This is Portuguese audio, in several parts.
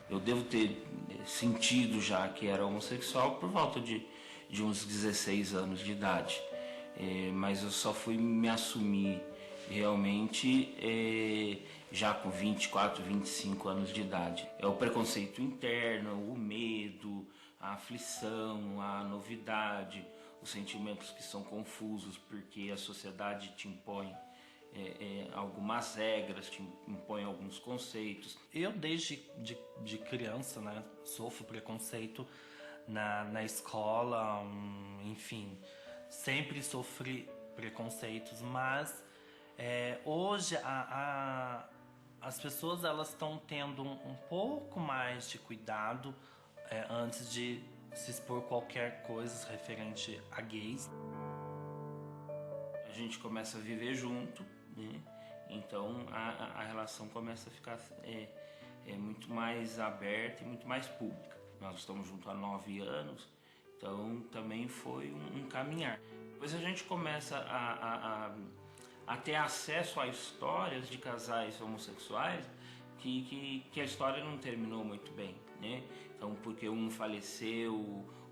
Eu devo ter sentido já que era homossexual por volta de uns 16 anos de idade. Mas eu só fui me assumir realmente já com 24, 25 anos de idade. É o preconceito interno, o medo, a aflição, a novidade, os sentimentos que são confusos porque a sociedade te impõe algumas regras, te impõe alguns conceitos. Eu desde de criança, né, sofro preconceito na escola, enfim, sempre sofri preconceitos, mas hoje as pessoas elas estão tendo um pouco mais de cuidado antes de se expor qualquer coisa referente a gays. A gente começa a viver junto, né? Então a relação começa a ficar muito mais aberta e muito mais pública. Nós estamos juntos há 9 anos, então também foi um caminhar. Depois a gente começa a ter acesso a histórias de casais homossexuais que a história não terminou muito bem, né? Então, porque um faleceu,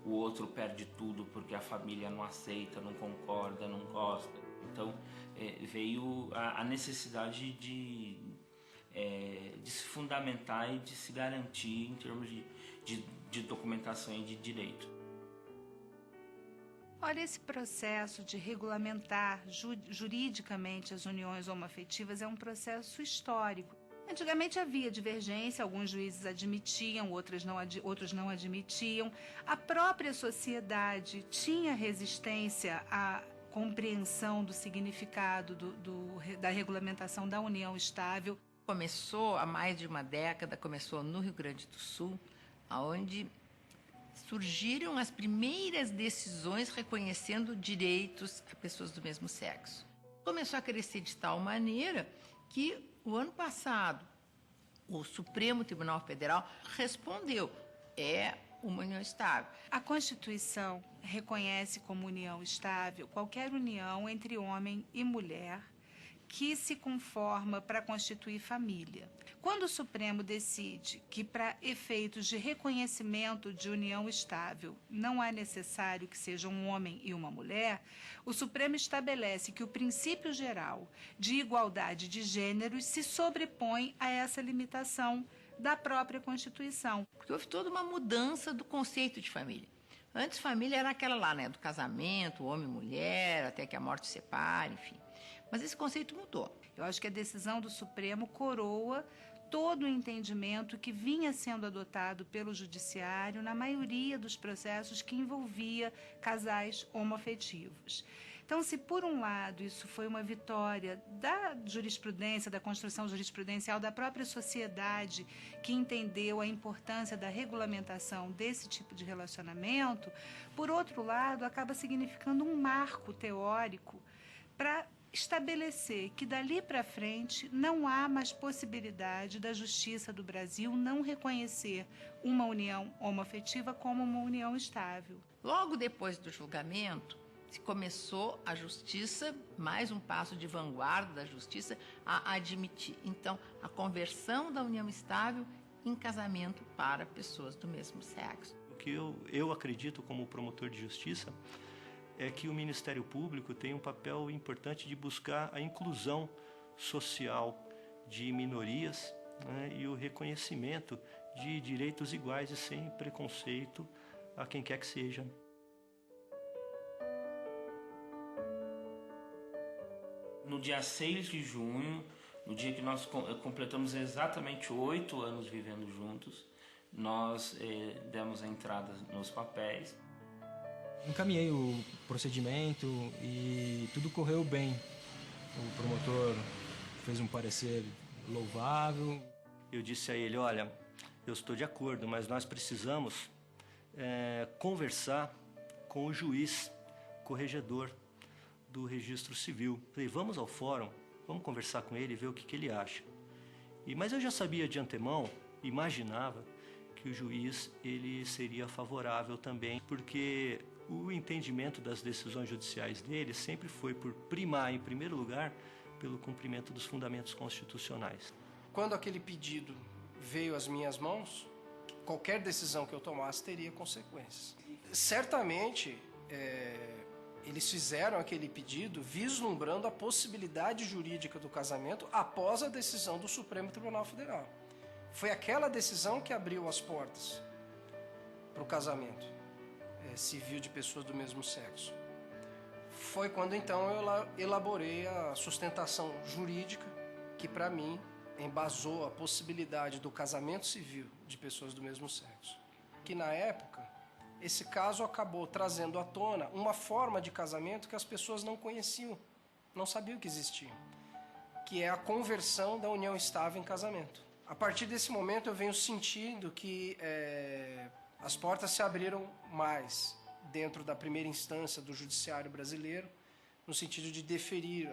o outro perde tudo porque a família não aceita, não concorda, não gosta. Então, veio a necessidade de se fundamentar e de se garantir em termos de documentação e de direito. Olha, esse processo de regulamentar juridicamente as uniões homoafetivas é um processo histórico. Antigamente havia divergência, alguns juízes admitiam, outros não admitiam. A própria sociedade tinha resistência à compreensão do significado da regulamentação da união estável. Começou há mais de uma década, começou no Rio Grande do Sul, onde surgiram as primeiras decisões reconhecendo direitos a pessoas do mesmo sexo. Começou a crescer de tal maneira que o ano passado o Supremo Tribunal Federal respondeu: é uma união estável. A Constituição reconhece como união estável qualquer união entre homem e mulher que se conforma para constituir família. Quando o Supremo decide que, para efeitos de reconhecimento de união estável, não é necessário que seja um homem e uma mulher, o Supremo estabelece que o princípio geral de igualdade de gêneros se sobrepõe a essa limitação da própria Constituição. Porque houve toda uma mudança do conceito de família. Antes, família era aquela lá, né, do casamento, homem e mulher, até que a morte separe, enfim. Mas esse conceito mudou. Eu acho que a decisão do Supremo coroa todo o entendimento que vinha sendo adotado pelo Judiciário na maioria dos processos que envolvia casais homoafetivos. Então, se por um lado isso foi uma vitória da jurisprudência, da construção jurisprudencial da própria sociedade que entendeu a importância da regulamentação desse tipo de relacionamento, por outro lado, acaba significando um marco teórico para estabelecer que dali para frente não há mais possibilidade da Justiça do Brasil não reconhecer uma união homoafetiva como uma união estável. Logo depois do julgamento, se começou a Justiça, mais um passo de vanguarda da Justiça, a admitir, então, a conversão da união estável em casamento para pessoas do mesmo sexo. O que eu acredito como promotor de justiça é que o Ministério Público tem um papel importante de buscar a inclusão social de minorias, né, e o reconhecimento de direitos iguais e sem preconceito a quem quer que seja. No dia 6 de junho, no dia que nós completamos exatamente 8 anos vivendo juntos, nós demos a entrada nos papéis. Encaminhei o procedimento e tudo correu bem. O promotor fez um parecer louvável. Eu disse a ele: olha, eu estou de acordo, mas nós precisamos conversar com o juiz corregedor do Registro Civil. Falei: vamos ao fórum, vamos conversar com ele e ver o que ele acha. Mas eu já sabia de antemão, imaginava que o juiz ele seria favorável também, porque o entendimento das decisões judiciais dele sempre foi por primar, em primeiro lugar, pelo cumprimento dos fundamentos constitucionais. Quando aquele pedido veio às minhas mãos, qualquer decisão que eu tomasse teria consequências. Certamente, eles fizeram aquele pedido vislumbrando a possibilidade jurídica do casamento após a decisão do Supremo Tribunal Federal. Foi aquela decisão que abriu as portas para o casamento civil de pessoas do mesmo sexo. Foi quando então eu elaborei a sustentação jurídica que, para mim, embasou a possibilidade do casamento civil de pessoas do mesmo sexo. Que na época, esse caso acabou trazendo à tona uma forma de casamento que as pessoas não conheciam, não sabiam que existia, que é a conversão da união estável em casamento. A partir desse momento eu venho sentindo que as portas se abriram mais dentro da primeira instância do judiciário brasileiro, no sentido de deferir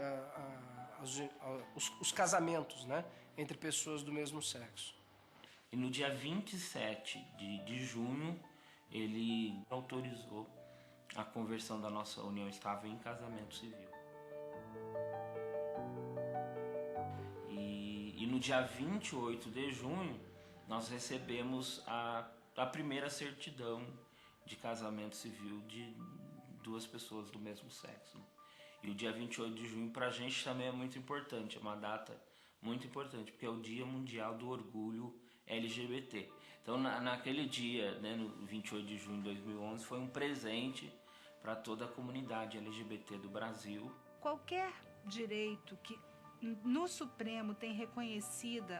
os casamentos, né, entre pessoas do mesmo sexo. E no dia 27 de junho, ele autorizou a conversão da nossa união estável em casamento civil. E no dia 28 de junho, nós recebemos a primeira certidão de casamento civil de duas pessoas do mesmo sexo. E o dia 28 de junho para a gente também é muito importante, é uma data muito importante, porque é o Dia Mundial do Orgulho LGBT. Então, naquele dia, né, no 28 de junho de 2011, foi um presente para toda a comunidade LGBT do Brasil. Qualquer direito que no Supremo tem reconhecida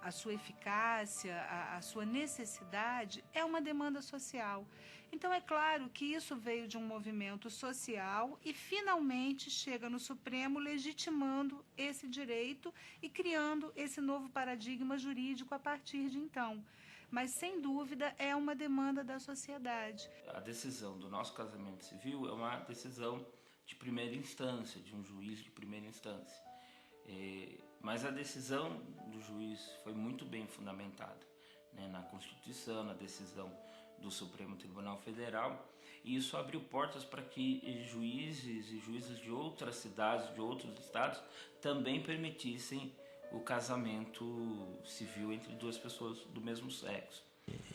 a sua eficácia, a sua necessidade, é uma demanda social. Então, é claro que isso veio de um movimento social e, finalmente, chega no Supremo legitimando esse direito e criando esse novo paradigma jurídico a partir de então. Mas, sem dúvida, é uma demanda da sociedade. A decisão do nosso casamento civil é uma decisão de primeira instância, de um juiz de primeira instância. Mas a decisão do juiz foi muito bem fundamentada, né, na Constituição, na decisão do Supremo Tribunal Federal, e isso abriu portas para que juízes e juízes de outras cidades, de outros estados, também permitissem o casamento civil entre duas pessoas do mesmo sexo.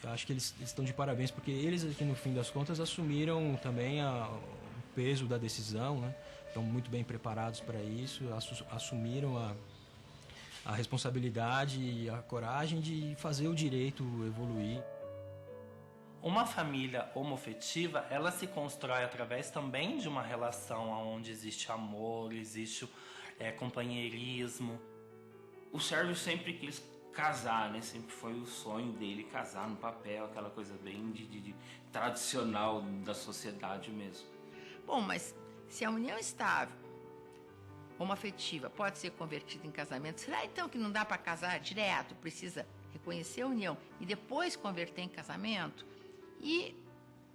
Eu acho que eles estão de parabéns, porque eles aqui, no fim das contas, assumiram também o peso da decisão, né? Estão muito bem preparados para isso, assumiram a responsabilidade e a coragem de fazer o direito evoluir. Uma família homoafetiva, ela se constrói através também de uma relação onde existe amor, existe companheirismo. O Sérgio sempre quis casar, né? Sempre foi o sonho dele casar no papel, aquela coisa bem de tradicional da sociedade mesmo. Bom, mas se a união estável, homoafetiva, pode ser convertida em casamento, será então que não dá para casar direto? Precisa reconhecer a união e depois converter em casamento? E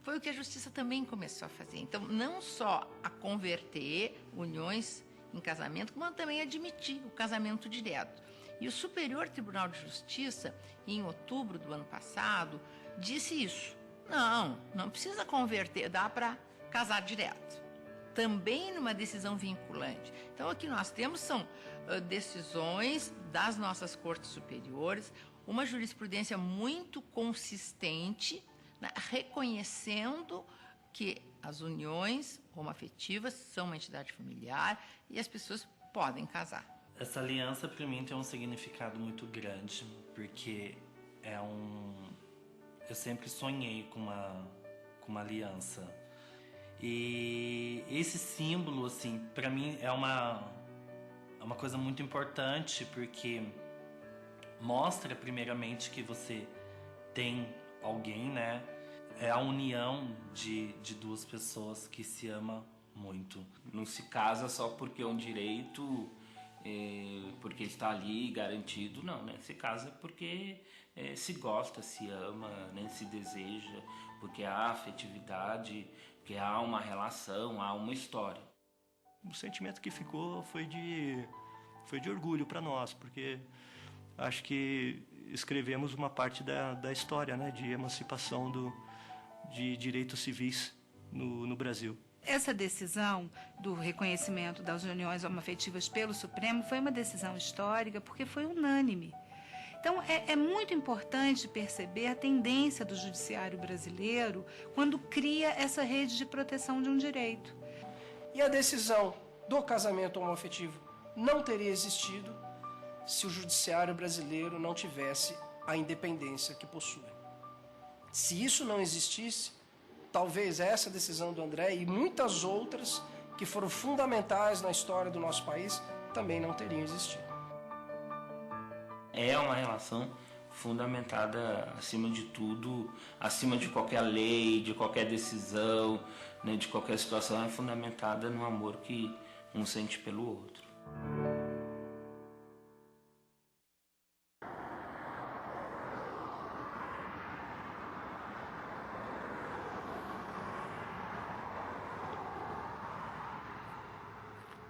foi o que a justiça também começou a fazer. Então, não só a converter uniões em casamento, como também admitir o casamento direto. E o Superior Tribunal de Justiça, em outubro do ano passado, disse isso. Não precisa converter, dá para casar direto. Também numa decisão vinculante. Então, o que nós temos são decisões das nossas cortes superiores, uma jurisprudência muito consistente, né, reconhecendo que as uniões homoafetivas são uma entidade familiar e as pessoas podem casar. Essa aliança, para mim, tem um significado muito grande, porque eu sempre sonhei com uma aliança. E esse símbolo, assim, para mim é uma coisa muito importante, porque mostra, primeiramente, que você tem alguém, né? É a união de duas pessoas que se amam muito. Não se casa só porque é um direito, porque está ali garantido, não, né? Se casa porque se gosta, se ama, né? Se deseja, porque há afetividade, porque há uma relação, há uma história. O sentimento que ficou foi de orgulho para nós, porque acho que escrevemos uma parte da história, né, de emancipação de direitos civis no Brasil. Essa decisão do reconhecimento das uniões homoafetivas pelo Supremo foi uma decisão histórica porque foi unânime. Então, é muito importante perceber a tendência do judiciário brasileiro quando cria essa rede de proteção de um direito. E a decisão do casamento homoafetivo não teria existido se o judiciário brasileiro não tivesse a independência que possui. Se isso não existisse, talvez essa decisão do André e muitas outras que foram fundamentais na história do nosso país também não teriam existido. É uma relação fundamentada, acima de tudo, acima de qualquer lei, de qualquer decisão, né, de qualquer situação, é fundamentada no amor que um sente pelo outro.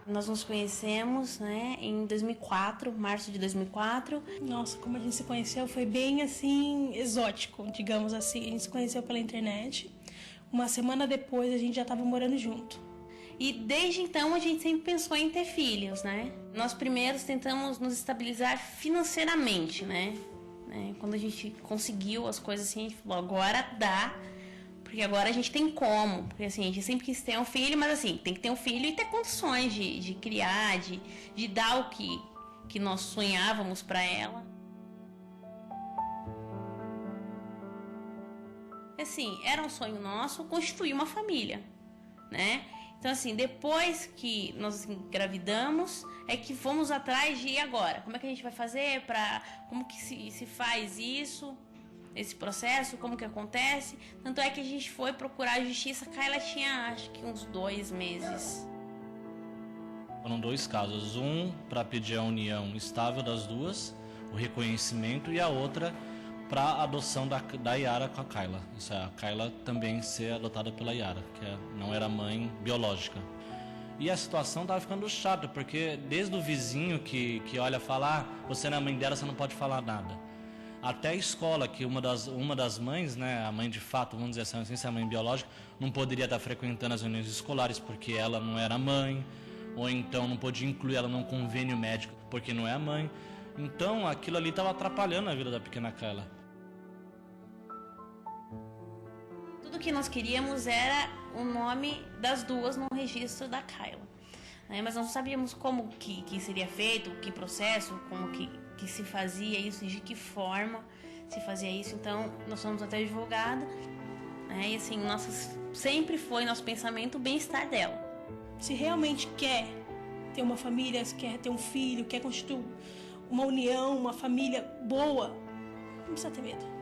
Nós nos conhecemos, né, em 2004, março de 2004. Nossa, como a gente se conheceu foi bem assim, exótico, digamos assim. A gente se conheceu pela internet. Uma semana depois a gente já estava morando junto. E desde então a gente sempre pensou em ter filhos, né? Nós primeiros tentamos nos estabilizar financeiramente, né? Quando a gente conseguiu as coisas assim, a gente falou, agora dá. Porque agora a gente tem como. Porque assim, a gente sempre quis ter um filho, mas assim, tem que ter um filho e ter condições de criar, de dar o que nós sonhávamos para ela. Assim, era um sonho nosso constituir uma família, né? Então assim, depois que nós engravidamos, é que fomos atrás de, e agora? Como é que a gente vai fazer como que se faz isso? Esse processo, como que acontece. Tanto é que a gente foi procurar a justiça, a Kayla tinha acho que uns 2 meses. Foram 2 casos, um para pedir a união estável das duas, o reconhecimento, e a outra para a adoção da Yara com a Kayla. Isso é, a Kayla também ser adotada pela Yara, que não era mãe biológica. E a situação estava ficando chata, porque desde o vizinho que olha falar, você não é mãe dela, você não pode falar nada. Até a escola, que uma das mães, né, a mãe de fato, vamos dizer assim, se a mãe biológica, não poderia estar frequentando as reuniões escolares porque ela não era mãe, ou então não podia incluir ela num convênio médico porque não é a mãe. Então aquilo ali estava atrapalhando a vida da pequena Kayla. Tudo que nós queríamos era o nome das duas no registro da Kayla, né? Mas não sabíamos como que seria feito, que processo, como que se fazia isso, de que forma se fazia isso. Então nós fomos até a advogada, né? E assim, sempre foi nosso pensamento o bem-estar dela. Se realmente quer ter uma família, se quer ter um filho, quer constituir uma união, uma família boa, não precisa ter medo.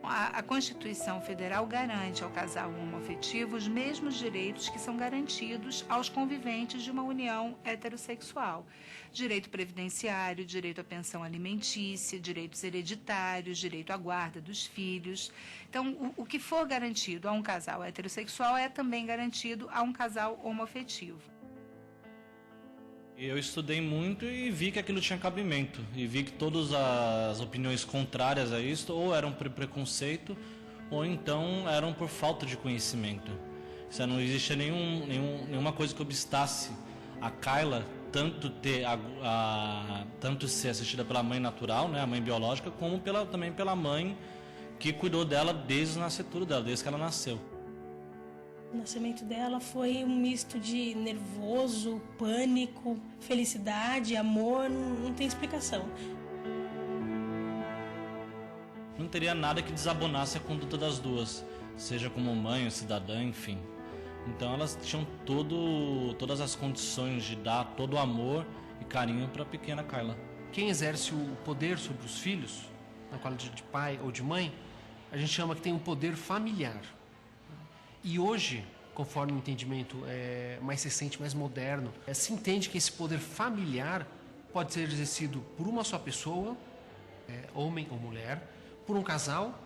A Constituição Federal garante ao casal homoafetivo os mesmos direitos que são garantidos aos conviventes de uma união heterossexual. Direito previdenciário, direito à pensão alimentícia, direitos hereditários, direito à guarda dos filhos. Então, o que for garantido a um casal heterossexual é também garantido a um casal homoafetivo. Eu estudei muito e vi que aquilo tinha cabimento. E vi que todas as opiniões contrárias a isso ou eram por preconceito ou então eram por falta de conhecimento. Isso não existia nenhuma coisa que obstasse a Kayla tanto ser assistida pela mãe natural, né, a mãe biológica, como também pela mãe que cuidou dela desde o nascituro dela, desde que ela nasceu. O nascimento dela foi um misto de nervoso, pânico, felicidade, amor, não tem explicação. Não teria nada que desabonasse a conduta das duas, seja como mãe ou cidadã, enfim. Então elas tinham todas as condições de dar todo o amor e carinho para a pequena Kayla. Quem exerce o poder sobre os filhos, na qualidade de pai ou de mãe, a gente chama que tem um poder familiar. E hoje, conforme o entendimento mais recente, mais moderno, se entende que esse poder familiar pode ser exercido por uma só pessoa, homem ou mulher, por um casal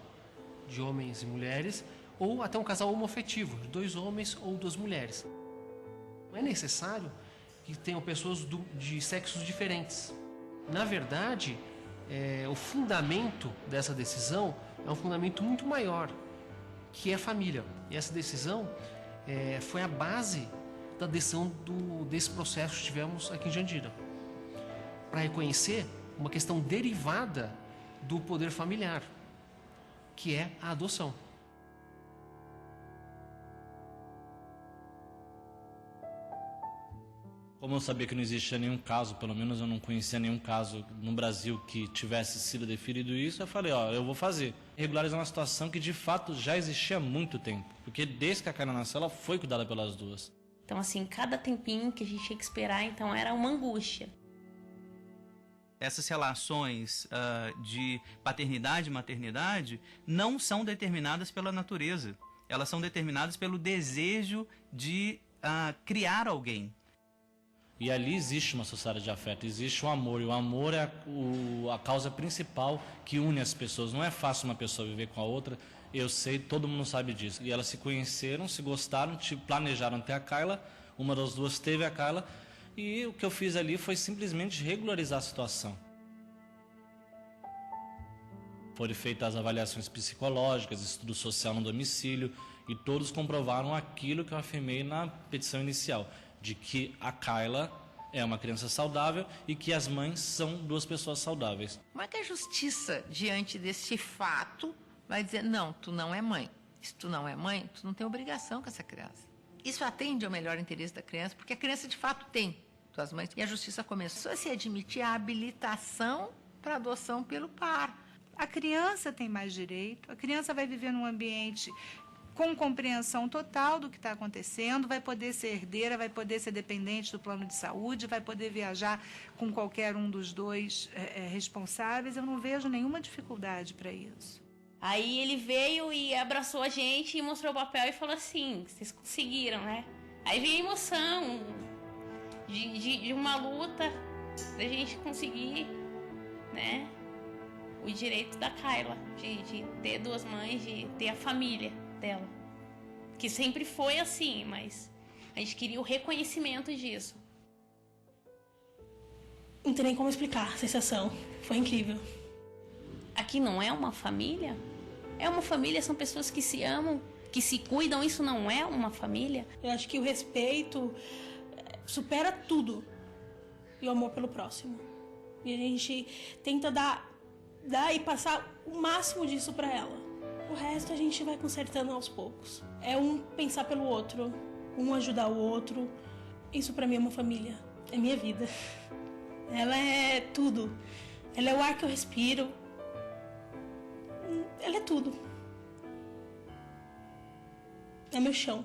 de homens e mulheres, ou até um casal homoafetivo, de 2 homens ou 2 mulheres. Não é necessário que tenham pessoas de sexos diferentes. Na verdade, o fundamento dessa decisão é um fundamento muito maior, que é a família. E essa decisão foi a base da decisão desse processo que tivemos aqui em Jandira. para reconhecer uma questão derivada do poder familiar, que é a adoção. Como eu sabia que não existia nenhum caso, pelo menos eu não conhecia nenhum caso no Brasil que tivesse sido definido isso, eu falei, eu vou fazer. Regularizar uma situação que de fato já existia há muito tempo, porque desde que a Kayla nasceu, ela foi cuidada pelas duas. Então, assim, cada tempinho que a gente tinha que esperar, então era uma angústia. Essas relações de paternidade e maternidade não são determinadas pela natureza. Elas são determinadas pelo desejo de criar alguém. E ali existe uma sociedade de afeto, existe o amor. E o amor é a causa principal que une as pessoas. Não é fácil uma pessoa viver com a outra, eu sei, todo mundo sabe disso. E elas se conheceram, se gostaram, planejaram ter a Kayla, uma das duas teve a Kayla. E o que eu fiz ali foi simplesmente regularizar a situação. Foram feitas as avaliações psicológicas, estudo social no domicílio, e todos comprovaram aquilo que eu afirmei na petição inicial, de que a Kayla é uma criança saudável e que as mães são duas pessoas saudáveis. Como é que a justiça, diante desse fato, vai dizer, não, tu não é mãe. Se tu não é mãe, tu não tem obrigação com essa criança. Isso atende ao melhor interesse da criança, porque a criança de fato tem suas mães. E a justiça começou a se admitir a habilitação para adoção pelo par. A criança tem mais direito, a criança vai viver num ambiente com compreensão total do que está acontecendo, vai poder ser herdeira, vai poder ser dependente do plano de saúde, vai poder viajar com qualquer um dos dois responsáveis. Eu não vejo nenhuma dificuldade para isso. Aí ele veio e abraçou a gente e mostrou o papel e falou assim, vocês conseguiram, né? Aí vem a emoção de uma luta da gente conseguir, né? O direito da Kayla, de ter duas mães, de ter a família dela. Que sempre foi assim, mas a gente queria o reconhecimento disso. Não tem nem como explicar a sensação. Foi incrível. Aqui não é uma família? É uma família, são pessoas que se amam, que se cuidam, isso não é uma família? Eu acho que o respeito supera tudo. E o amor pelo próximo. E a gente tenta dar e passar o máximo disso pra ela. O resto a gente vai consertando aos poucos. É um pensar pelo outro, um ajudar o outro. Isso pra mim é uma família, é minha vida. Ela é tudo. Ela é o ar que eu respiro. Ela é tudo. É meu chão.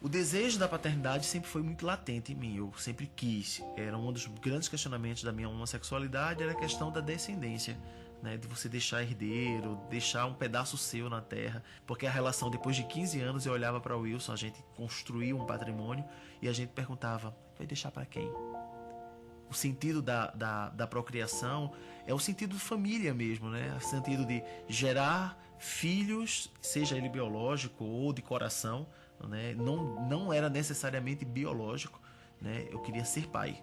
O desejo da paternidade sempre foi muito latente em mim, eu sempre quis. Era um dos grandes questionamentos da minha homossexualidade, era a questão da descendência, né? De você deixar herdeiro, deixar um pedaço seu na terra. Porque a relação, depois de 15 anos, eu olhava para o Wilson, a gente construiu um patrimônio e a gente perguntava, vai deixar para quem? O sentido da procriação é o sentido de família mesmo, né? O sentido de gerar filhos, seja ele biológico ou de coração, né? Não era necessariamente biológico, né? Eu queria ser pai.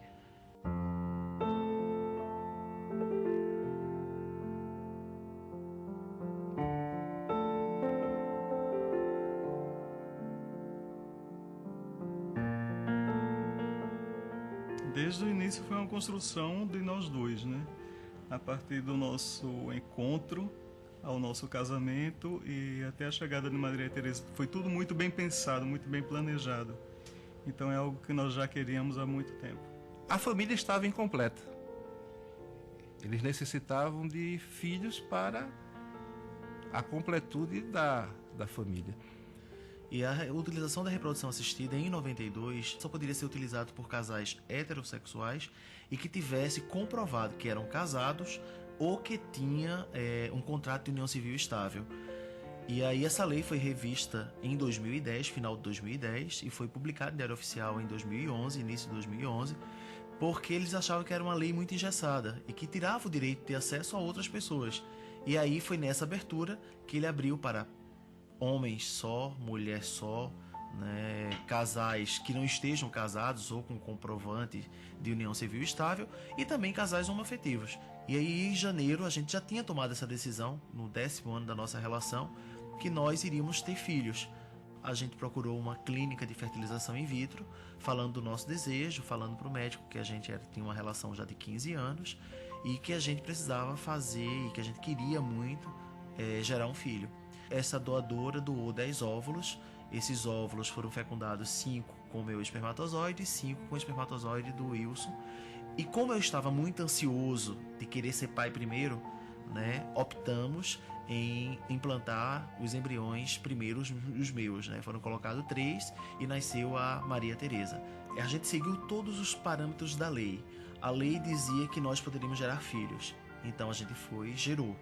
Desde o início foi uma construção de nós dois, né? A partir do nosso encontro ao nosso casamento e até a chegada de Maria Teresa. Foi tudo muito bem pensado, muito bem planejado. Então é algo que nós já queríamos há muito tempo. A família estava incompleta. Eles necessitavam de filhos para a completude da família. E a utilização da reprodução assistida em 92 só poderia ser utilizado por casais heterossexuais e que tivesse comprovado que eram casados ou que tinha um contrato de união civil estável. E aí essa lei foi revista em 2010, final de 2010, e foi publicada em Diário Oficial em 2011, início de 2011, porque eles achavam que era uma lei muito engessada e que tirava o direito de ter acesso a outras pessoas. E aí foi nessa abertura que ele abriu para homens só, mulher só, né, casais que não estejam casados ou com comprovante de união civil estável, e também casais homoafetivos. E aí, em janeiro, a gente já tinha tomado essa decisão, no 10º ano da nossa relação, que nós iríamos ter filhos. A gente procurou uma clínica de fertilização in vitro, falando do nosso desejo, falando para o médico que a gente tinha uma relação já de 15 anos e que a gente precisava fazer e que a gente queria muito gerar um filho. Essa doadora doou 10 óvulos. Esses óvulos foram fecundados 5 com o meu espermatozoide e 5 com o espermatozoide do Wilson. E como eu estava muito ansioso de querer ser pai primeiro, né, optamos em implantar os embriões primeiros, os meus, né? Foram colocados 3 e nasceu a Maria Tereza. A gente seguiu todos os parâmetros da lei. A lei dizia que nós poderíamos gerar filhos. Então a gente gerou.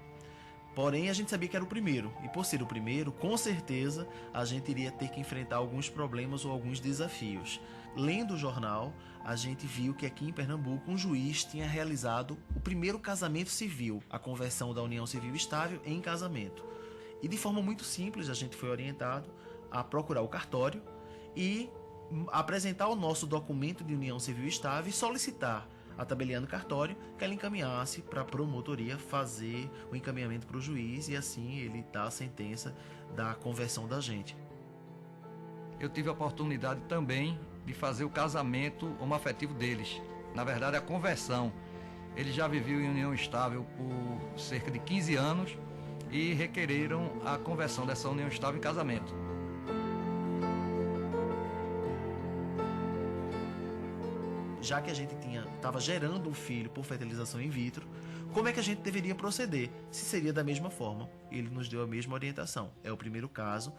Porém, a gente sabia que era o primeiro. E por ser o primeiro, com certeza, a gente iria ter que enfrentar alguns problemas ou alguns desafios. Lendo o jornal, a gente viu que aqui em Pernambuco um juiz tinha realizado o primeiro casamento civil, a conversão da união civil estável em casamento. E de forma muito simples, a gente foi orientado a procurar o cartório e apresentar o nosso documento de união civil estável e solicitar a tabeliã do cartório que ela encaminhasse para a promotoria fazer o encaminhamento para o juiz e assim ele dar a sentença da conversão da gente. Eu tive a oportunidade também de fazer o casamento homoafetivo deles. Na verdade, a conversão. Ele já viveu em união estável por cerca de 15 anos e requereram a conversão dessa união estável em casamento. Já que a gente estava gerando um filho por fertilização in vitro, como é que a gente deveria proceder? Se seria da mesma forma. Ele nos deu a mesma orientação. É o primeiro caso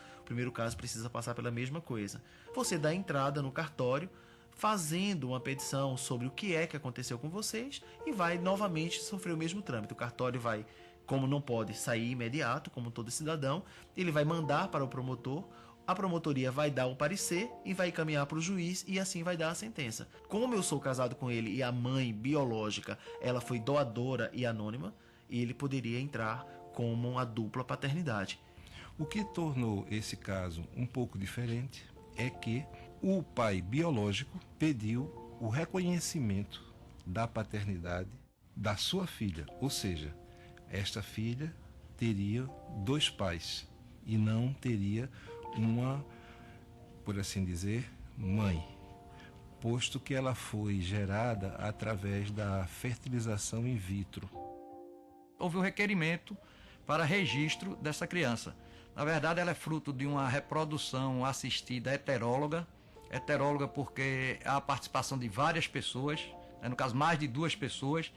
precisa passar pela mesma coisa. Você dá entrada no cartório, fazendo uma petição sobre o que é que aconteceu com vocês e vai novamente sofrer o mesmo trâmite. O cartório vai, como não pode sair imediato, como todo cidadão, ele vai mandar para o promotor. A promotoria vai dar um parecer e vai encaminhar para o juiz e assim vai dar a sentença. Como eu sou casado com ele e a mãe biológica ela foi doadora e anônima, ele poderia entrar como uma dupla paternidade. O que tornou esse caso um pouco diferente é que o pai biológico pediu o reconhecimento da paternidade da sua filha, ou seja, esta filha teria 2 pais e não teria uma, por assim dizer, mãe, posto que ela foi gerada através da fertilização in vitro. Houve um requerimento para registro dessa criança. Na verdade, ela é fruto de uma reprodução assistida heteróloga porque há a participação de várias pessoas, no caso mais de 2 pessoas.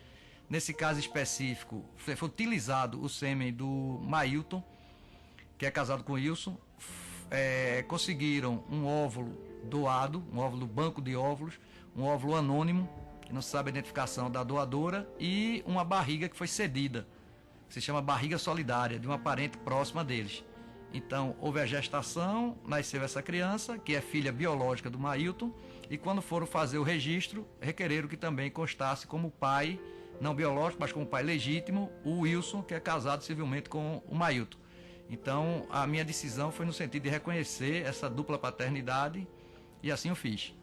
Nesse caso específico, foi utilizado o sêmen do Mailton, que é casado com o Wilson. Conseguiram um óvulo doado, um óvulo do banco de óvulos, um óvulo anônimo, que não se sabe a identificação da doadora, e uma barriga que foi cedida, que se chama barriga solidária, de uma parente próxima deles. Então, houve a gestação, nasceu essa criança, que é filha biológica do Mailton, e quando foram fazer o registro, requereram que também constasse como pai, não biológico, mas como pai legítimo, o Wilson, que é casado civilmente com o Mailton. Então, a minha decisão foi no sentido de reconhecer essa dupla paternidade e assim eu fiz.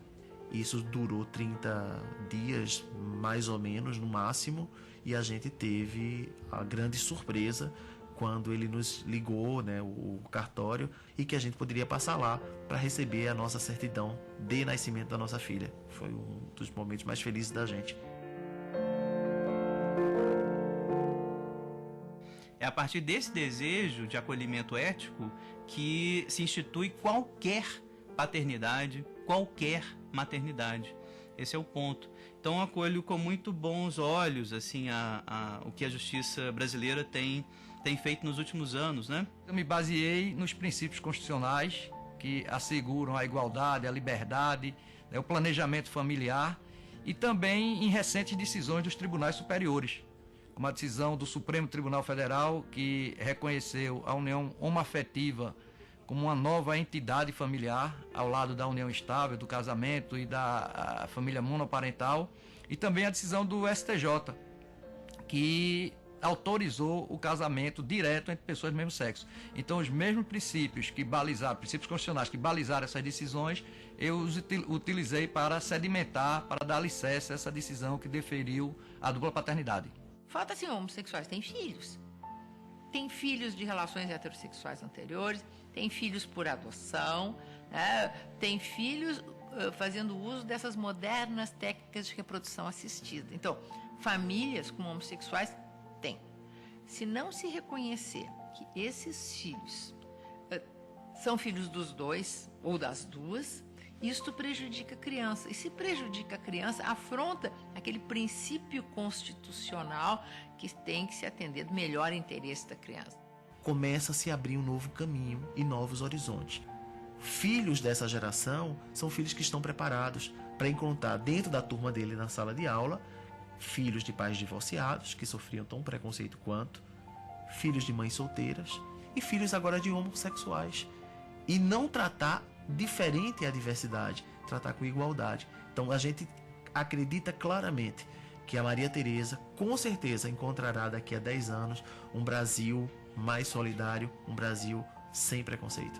Isso durou 30 dias, mais ou menos, no máximo, e a gente teve a grande surpresa quando ele nos ligou, né, o cartório, e que a gente poderia passar lá para receber a nossa certidão de nascimento da nossa filha. Foi um dos momentos mais felizes da gente. É a partir desse desejo de acolhimento ético que se institui qualquer paternidade, qualquer maternidade. Esse é o ponto. Então eu acolho com muito bons olhos assim, o que a justiça brasileira tem feito nos últimos anos, né? Eu me baseei nos princípios constitucionais que asseguram a igualdade, a liberdade, o planejamento familiar e também em recentes decisões dos tribunais superiores. Uma decisão do Supremo Tribunal Federal que reconheceu a união homoafetiva como uma nova entidade familiar ao lado da união estável, do casamento e da família monoparental, e também a decisão do STJ que autorizou o casamento direto entre pessoas do mesmo sexo. Então, os mesmos princípios que balizaram, princípios constitucionais que balizaram essas decisões, eu os utilizei para sedimentar, para dar alicerce a essa decisão que deferiu a dupla paternidade. Falta assim, homossexuais têm filhos. Tem filhos de relações heterossexuais anteriores, tem filhos por adoção, né? Tem filhos fazendo uso dessas modernas técnicas de reprodução assistida. Então, famílias com homossexuais tem. Se não se reconhecer que esses filhos são filhos dos dois ou das duas, isto prejudica a criança. E se prejudica a criança, afronta aquele princípio constitucional que tem que se atender do melhor interesse da criança. Começa a se abrir um novo caminho e novos horizontes. Filhos dessa geração são filhos que estão preparados para encontrar dentro da turma dele na sala de aula filhos de pais divorciados, que sofriam tão preconceito quanto, filhos de mães solteiras e filhos agora de homossexuais. E não tratar diferente a diversidade, tratar com igualdade. Então a gente acredita claramente que a Maria Tereza com certeza encontrará daqui a 10 anos um Brasil mais solidário, um Brasil sem preconceito.